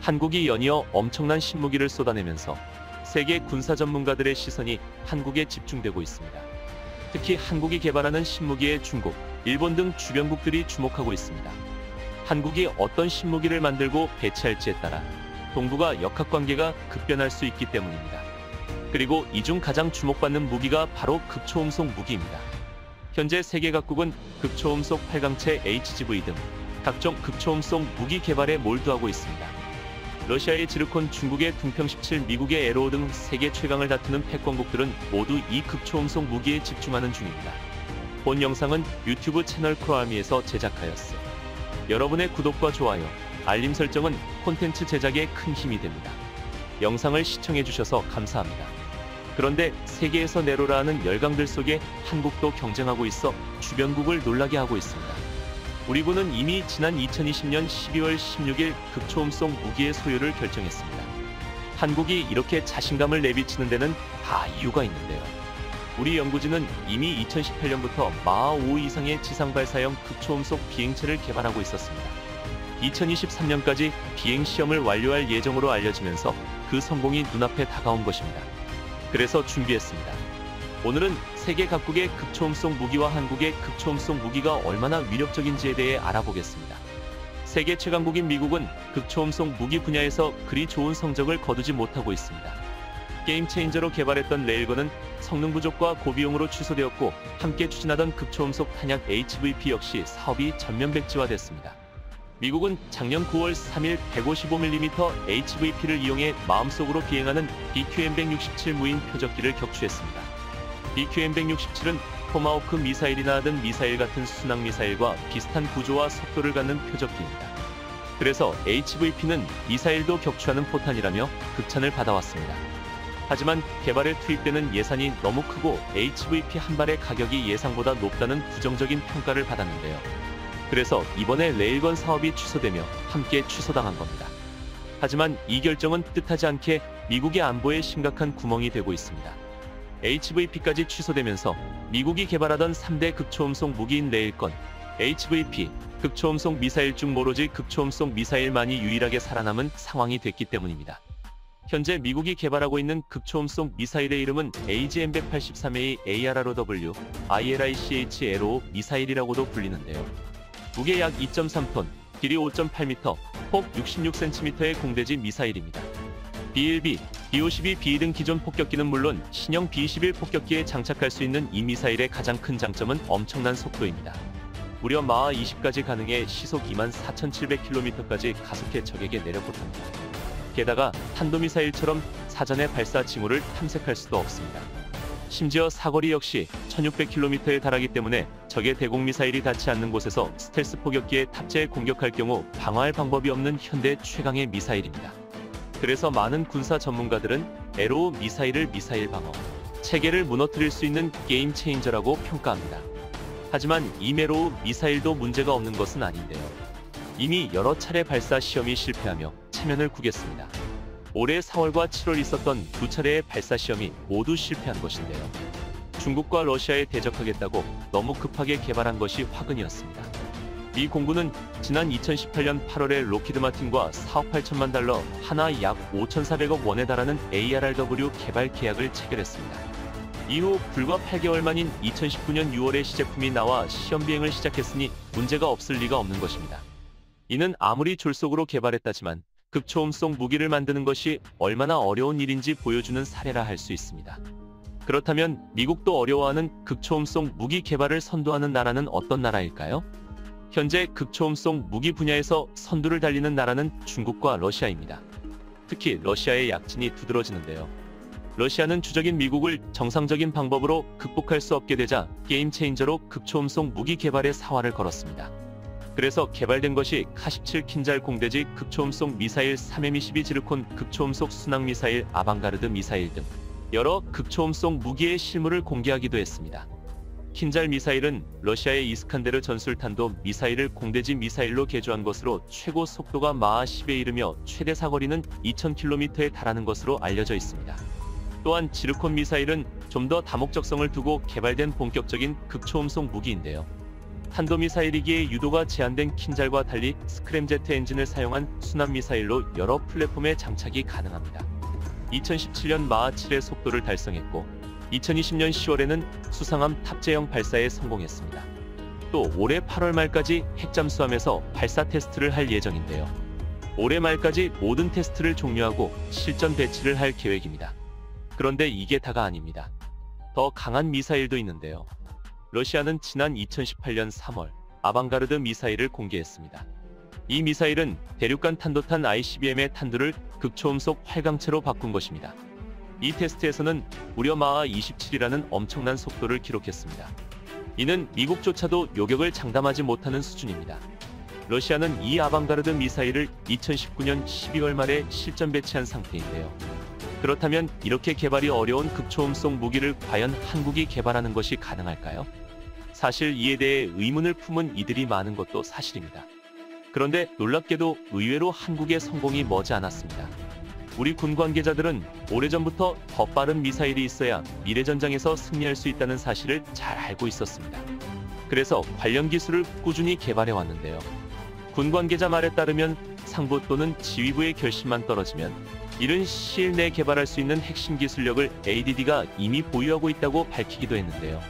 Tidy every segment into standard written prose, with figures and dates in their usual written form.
한국이 연이어 엄청난 신무기를 쏟아내면서 세계 군사 전문가들의 시선이 한국에 집중되고 있습니다. 특히 한국이 개발하는 신무기에 중국, 일본 등 주변국들이 주목하고 있습니다. 한국이 어떤 신무기를 만들고 배치할지에 따라 동북아 역학관계가 급변할 수 있기 때문입니다. 그리고 이 중 가장 주목받는 무기가 바로 극초음속 무기입니다. 현재 세계 각국은 극초음속 8강체 HGV 등 각종 극초음속 무기 개발에 몰두하고 있습니다. 러시아의 지르콘, 중국의 둥평 17, 미국의 에로 등 세계 최강을 다투는 패권국들은 모두 이 극초음속 무기에 집중하는 중입니다. 본 영상은 유튜브 채널 크로아미에서 제작하였으. 여러분의 구독과 좋아요, 알림 설정은 콘텐츠 제작에 큰 힘이 됩니다. 영상을 시청해주셔서 감사합니다. 그런데 세계에서 내로라 하는 열강들 속에 한국도 경쟁하고 있어 주변국을 놀라게 하고 있습니다. 우리 군은 이미 지난 2020년 12월 16일 극초음속 무기의 소유를 결정했습니다. 한국이 이렇게 자신감을 내비치는 데는 다 이유가 있는데요. 우리 연구진은 이미 2018년부터 마하 5 이상의 지상 발사형 극초음속 비행체를 개발하고 있었습니다. 2023년까지 비행 시험을 완료할 예정으로 알려지면서 그 성공이 눈앞에 다가온 것입니다. 그래서 준비했습니다. 오늘은 세계 각국의 극초음속 무기와 한국의 극초음속 무기가 얼마나 위력적인지에 대해 알아보겠습니다. 세계 최강국인 미국은 극초음속 무기 분야에서 그리 좋은 성적을 거두지 못하고 있습니다. 게임 체인저로 개발했던 레일건은 성능 부족과 고비용으로 취소되었고, 함께 추진하던 극초음속 탄약 HVP 역시 사업이 전면 백지화됐습니다. 미국은 작년 9월 3일 155mm HVP를 이용해 마음속으로 비행하는 BQM-167 무인 표적기를 격추했습니다. BQM-167은 토마호크 미사일이나 하던 미사일 같은 순항 미사일과 비슷한 구조와 속도를 갖는 표적기입니다. 그래서 HVP는 미사일도 격추하는 포탄이라며 극찬을 받아왔습니다. 하지만 개발에 투입되는 예산이 너무 크고 HVP 한 발의 가격이 예상보다 높다는 부정적인 평가를 받았는데요. 그래서 이번에 레일건 사업이 취소되며 함께 취소당한 겁니다. 하지만 이 결정은 뜻하지 않게 미국의 안보에 심각한 구멍이 되고 있습니다. HVP까지 취소되면서 미국이 개발하던 3대 극초음속 무기인 레일건, HVP, 극초음속 미사일 중 오로지 극초음속 미사일만이 유일하게 살아남은 상황이 됐기 때문입니다. 현재 미국이 개발하고 있는 극초음속 미사일의 이름은 AGM-183A ARROW, ILICH-LO 미사일이라고도 불리는데요. 무게 약 2.3톤, 길이 5.8m, 폭 66cm의 공대지 미사일입니다. B-1B, B-52B 등 기존 폭격기는 물론 신형 B-21 폭격기에 장착할 수 있는 이 미사일의 가장 큰 장점은 엄청난 속도입니다. 무려 마하 20까지 가능해 시속 24,700km까지 가속해 적에게 내려포탑니다. 게다가 탄도미사일처럼 사전에 발사 징후를 탐색할 수도 없습니다. 심지어 사거리 역시 1600km에 달하기 때문에 적의 대공미사일이 닿지 않는 곳에서 스텔스 포격기에 탑재해 공격할 경우 방어할 방법이 없는 현대 최강의 미사일입니다. 그래서 많은 군사 전문가들은 에로 미사일을 미사일 방어 체계를 무너뜨릴 수 있는 게임 체인저라고 평가합니다. 하지만 이 메로우 미사일도 문제가 없는 것은 아닌데요. 이미 여러 차례 발사 시험이 실패하며 체면을 구겼습니다. 올해 4월과 7월 있었던 두 차례의 발사 시험이 모두 실패한 것인데요. 중국과 러시아에 대적하겠다고 너무 급하게 개발한 것이 화근이었습니다. 미 공군은 지난 2018년 8월에 록히드 마틴과 4억 8천만 달러, 하나 약 5,400억 원에 달하는 ARRW 개발 계약을 체결했습니다. 이후 불과 8개월 만인 2019년 6월에 시제품이 나와 시험 비행을 시작했으니 문제가 없을 리가 없는 것입니다. 이는 아무리 졸속으로 개발했다지만 극초음속 무기를 만드는 것이 얼마나 어려운 일인지 보여주는 사례라 할 수 있습니다. 그렇다면 미국도 어려워하는 극초음속 무기 개발을 선도하는 나라는 어떤 나라일까요? 현재 극초음속 무기 분야에서 선두를 달리는 나라는 중국과 러시아입니다. 특히 러시아의 약진이 두드러지는데요. 러시아는 주적인 미국을 정상적인 방법으로 극복할 수 없게 되자 게임 체인저로 극초음속 무기 개발에 사활을 걸었습니다. 그래서 개발된 것이 K-17 킨잘 공대지 극초음속 미사일 3M22 지르콘 극초음속 순항 미사일 아방가르드 미사일 등 여러 극초음속 무기의 실물을 공개하기도 했습니다. 킨잘 미사일은 러시아의 이스칸데르 전술탄도 미사일을 공대지 미사일로 개조한 것으로 최고 속도가 마하 10에 이르며 최대 사거리는 2000km에 달하는 것으로 알려져 있습니다. 또한 지르콘 미사일은 좀 더 다목적성을 두고 개발된 본격적인 극초음속 무기인데요. 탄도미사일이기에 유도가 제한된 킨잘과 달리 스크램제트 엔진을 사용한 순환미사일로 여러 플랫폼에 장착이 가능합니다. 2017년 마하 7의 속도를 달성했고 2020년 10월에는 수상함 탑재형 발사에 성공했습니다. 또 올해 8월 말까지 핵잠수함에서 발사 테스트를 할 예정인데요. 올해 말까지 모든 테스트를 종료하고 실전 배치를 할 계획입니다. 그런데 이게 다가 아닙니다. 더 강한 미사일도 있는데요. 러시아는 지난 2018년 3월 아방가르드 미사일을 공개했습니다. 이 미사일은 대륙간 탄도탄 ICBM의 탄두를 극초음속 활강체로 바꾼 것입니다. 이 테스트에서는 무려 마하 27이라는 엄청난 속도를 기록했습니다. 이는 미국조차도 요격을 장담하지 못하는 수준입니다. 러시아는 이 아방가르드 미사일을 2019년 12월 말에 실전 배치한 상태인데요. 그렇다면 이렇게 개발이 어려운 극초음속 무기를 과연 한국이 개발하는 것이 가능할까요? 사실 이에 대해 의문을 품은 이들이 많은 것도 사실입니다. 그런데 놀랍게도 의외로 한국의 성공이 머지 않았습니다. 우리 군 관계자들은 오래전부터 더 빠른 미사일이 있어야 미래전장에서 승리할 수 있다는 사실을 잘 알고 있었습니다. 그래서 관련 기술을 꾸준히 개발해 왔는데요. 군 관계자 말에 따르면 상부 또는 지휘부의 결심만 떨어지면 이른 시일 내에 개발할 수 있는 핵심 기술력을 ADD가 이미 보유하고 있다고 밝히기도 했는데요.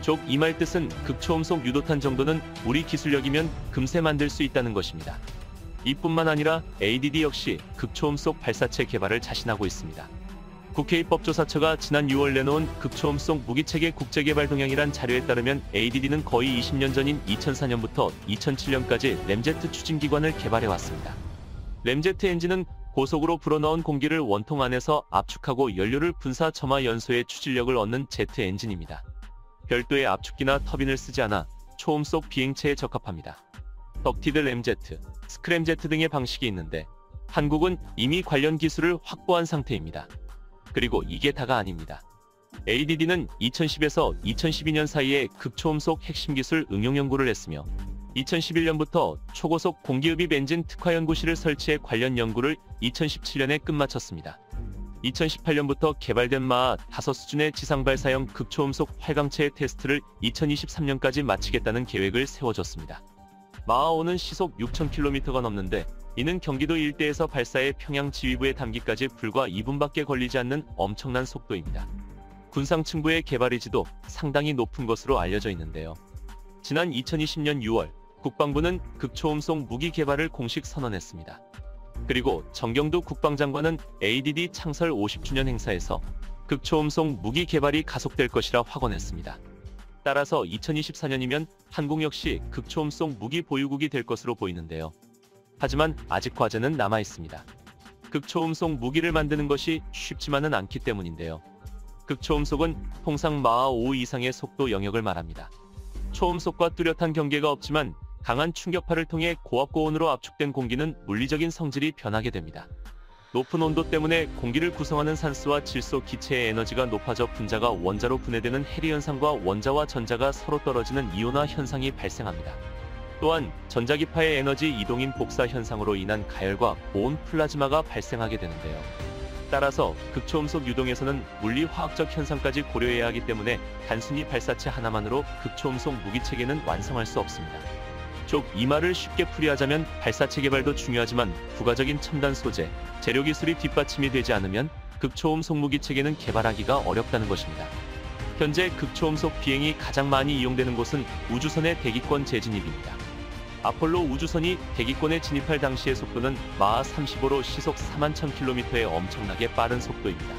즉 이 말 뜻은 극초음속 유도탄 정도는 우리 기술력이면 금세 만들 수 있다는 것입니다. 이뿐만 아니라 ADD 역시 극초음속 발사체 개발을 자신하고 있습니다. 국회 입법조사처가 지난 6월 내놓은 극초음속 무기체계 국제개발 동향이란 자료에 따르면 ADD는 거의 20년 전인 2004년부터 2007년까지 램제트 추진기관을 개발해왔습니다. 램제트 엔진은 고속으로 불어넣은 공기를 원통 안에서 압축하고 연료를 분사 점화 연소해 추진력을 얻는 제트 엔진입니다. 별도의 압축기나 터빈을 쓰지 않아 초음속 비행체에 적합합니다. 덕티드 램제트, 스크램제트 등의 방식이 있는데 한국은 이미 관련 기술을 확보한 상태입니다. 그리고 이게 다가 아닙니다. ADD는 2010에서 2012년 사이에 극초음속 핵심 기술 응용 연구를 했으며 2011년부터 초고속 공기흡입 엔진 특화연구실을 설치해 관련 연구를 2017년에 끝마쳤습니다. 2018년부터 개발된 마하 5 수준의 지상발사형 극초음속 활강체의 테스트를 2023년까지 마치겠다는 계획을 세워줬습니다. 마하 5는 시속 6,000km가 넘는데 이는 경기도 일대에서 발사해 평양 지휘부에 담기까지 불과 2분밖에 걸리지 않는 엄청난 속도입니다. 군상층부의 개발 의지도 상당히 높은 것으로 알려져 있는데요. 지난 2020년 6월 국방부는 극초음속 무기 개발을 공식 선언했습니다. 그리고 정경두 국방장관은 ADD 창설 50주년 행사에서 극초음속 무기 개발이 가속될 것이라 확언했습니다. 따라서 2024년이면 한국 역시 극초음속 무기 보유국이 될 것으로 보이는데요. 하지만 아직 과제는 남아 있습니다. 극초음속 무기를 만드는 것이 쉽지만은 않기 때문인데요. 극초음속은 통상 마하 5 이상의 속도 영역을 말합니다. 초음속과 뚜렷한 경계가 없지만 강한 충격파를 통해 고압고온으로 압축된 공기는 물리적인 성질이 변하게 됩니다. 높은 온도 때문에 공기를 구성하는 산소와 질소 기체의 에너지가 높아져 분자가 원자로 분해되는 해리 현상과 원자와 전자가 서로 떨어지는 이온화 현상이 발생합니다. 또한 전자기파의 에너지 이동인 복사 현상으로 인한 가열과 고온 플라즈마가 발생하게 되는데요. 따라서 극초음속 유동에서는 물리화학적 현상까지 고려해야 하기 때문에 단순히 발사체 하나만으로 극초음속 무기체계는 완성할 수 없습니다. 즉 이 말을 쉽게 풀이하자면 발사체 개발도 중요하지만 부가적인 첨단 소재, 재료 기술이 뒷받침이 되지 않으면 극초음속 무기체계는 개발하기가 어렵다는 것입니다. 현재 극초음속 비행이 가장 많이 이용되는 곳은 우주선의 대기권 재진입입니다. 아폴로 우주선이 대기권에 진입할 당시의 속도는 마하 35로 시속 41,000km의 엄청나게 빠른 속도입니다.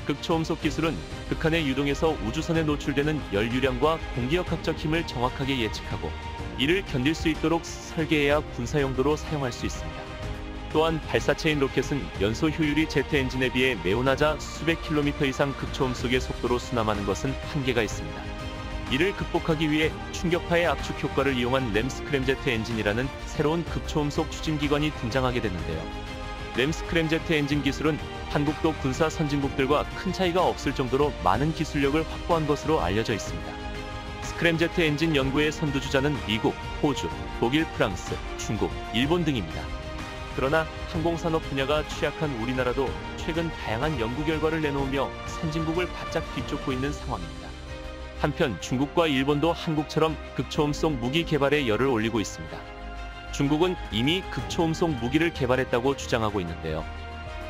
극초음속 기술은 극한의 유동에서 우주선에 노출되는 열 유량과 공기역학적 힘을 정확하게 예측하고 이를 견딜 수 있도록 설계해야 군사용도로 사용할 수 있습니다. 또한 발사체인 로켓은 연소 효율이 제트 엔진에 비해 매우 낮아 수백 킬로미터 이상 극초음속의 속도로 순항하는 것은 한계가 있습니다. 이를 극복하기 위해 충격파의 압축 효과를 이용한 램스크램제트 엔진이라는 새로운 극초음속 추진기관이 등장하게 됐는데요. 램스크램제트 엔진 기술은 한국도 군사 선진국들과 큰 차이가 없을 정도로 많은 기술력을 확보한 것으로 알려져 있습니다. 스크램제트 엔진 연구의 선두주자는 미국, 호주, 독일, 프랑스, 중국, 일본 등입니다. 그러나 항공산업 분야가 취약한 우리나라도 최근 다양한 연구 결과를 내놓으며 선진국을 바짝 뒤쫓고 있는 상황입니다. 한편 중국과 일본도 한국처럼 극초음속 무기 개발에 열을 올리고 있습니다. 중국은 이미 극초음속 무기를 개발했다고 주장하고 있는데요.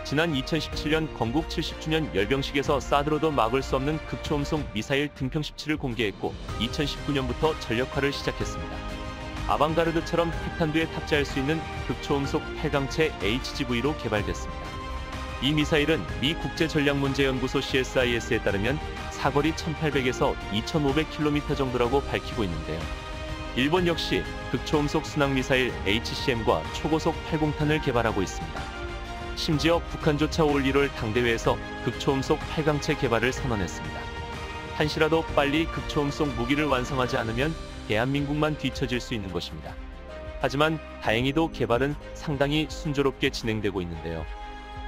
지난 2017년 건국 70주년 열병식에서 사드로도 막을 수 없는 극초음속 미사일 등평 17을 공개했고 2019년부터 전력화를 시작했습니다. 아방가르드처럼 핵탄두에 탑재할 수 있는 극초음속 8강체 HGV로 개발됐습니다. 이 미사일은 미 국제전략문제연구소 CSIS에 따르면 사거리 1800에서 2500km 정도라고 밝히고 있는데요. 일본 역시 극초음속 순항미사일 HCM과 초고속 80탄을 개발하고 있습니다. 심지어 북한조차 올 1월 당대회에서 극초음속 8강체 개발을 선언했습니다. 한시라도 빨리 극초음속 무기를 완성하지 않으면 대한민국만 뒤처질 수 있는 것입니다. 하지만 다행히도 개발은 상당히 순조롭게 진행되고 있는데요.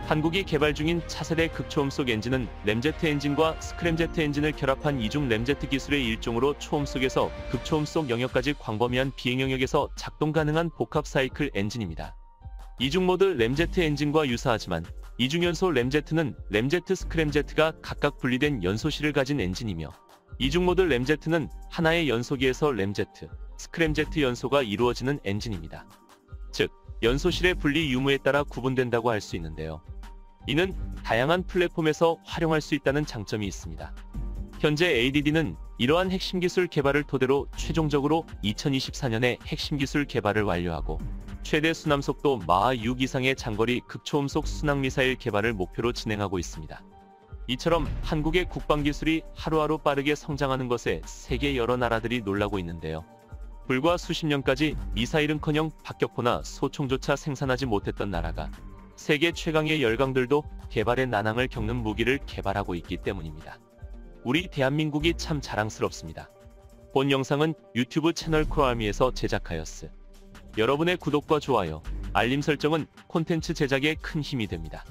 한국이 개발 중인 차세대 극초음속 엔진은 램제트 엔진과 스크램제트 엔진을 결합한 이중 램제트 기술의 일종으로 초음속에서 극초음속 영역까지 광범위한 비행 영역에서 작동 가능한 복합 사이클 엔진입니다. 이중 모드 램제트 엔진과 유사하지만 이중연소 램제트는 램제트 스크램제트가 각각 분리된 연소실을 가진 엔진이며 이중 모드 램제트는 하나의 연소기에서 램제트, 스크램제트 연소가 이루어지는 엔진입니다. 즉, 연소실의 분리 유무에 따라 구분된다고 할 수 있는데요. 이는 다양한 플랫폼에서 활용할 수 있다는 장점이 있습니다. 현재 ADD는 이러한 핵심 기술 개발을 토대로 최종적으로 2024년에 핵심 기술 개발을 완료하고 최대 순함속도 마하 6 이상의 장거리 극초음속 순항미사일 개발을 목표로 진행하고 있습니다. 이처럼 한국의 국방기술이 하루하루 빠르게 성장하는 것에 세계 여러 나라들이 놀라고 있는데요. 불과 수십 년까지 미사일은커녕 박격포나 소총조차 생산하지 못했던 나라가 세계 최강의 열강들도 개발의 난항을 겪는 무기를 개발하고 있기 때문입니다. 우리 대한민국이 참 자랑스럽습니다. 본 영상은 유튜브 채널 코알미에서 제작하였으. 여러분의 구독과 좋아요, 알림 설정은 콘텐츠 제작에 큰 힘이 됩니다.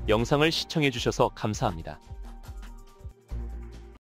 영상을 시청해주셔서 감사합니다.